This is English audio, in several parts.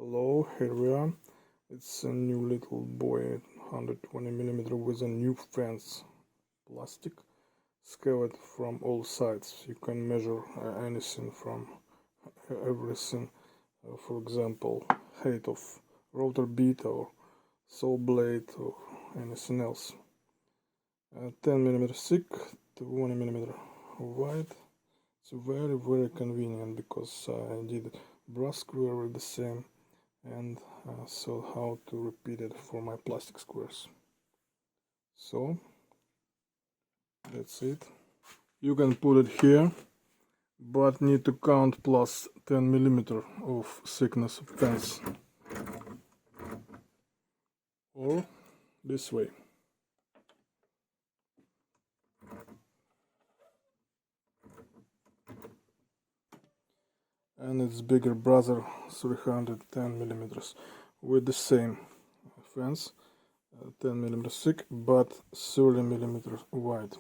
Hello, here we are. It's a new little boy, 120mm with a new fence. Plastic, scaled from all sides. You can measure anything from everything. For example, height of rotor bead or saw blade or anything else. 10mm thick, 20mm wide. It's very convenient because I did brass square with the same and saw how to repeat it for my plastic squares. So that's it. You can put it here, but need to count plus 10mm of thickness of fence, or this way. And its bigger brother, 310mm, with the same fence, 10mm thick but 30mm wide.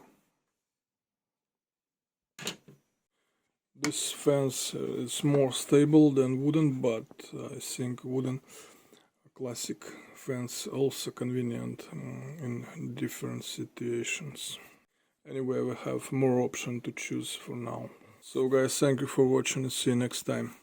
This fence is more stable than wooden, but I think wooden classic fence also convenient in different situations. Anyway, we have more option to choose for now. So guys, thank you for watching and see you next time.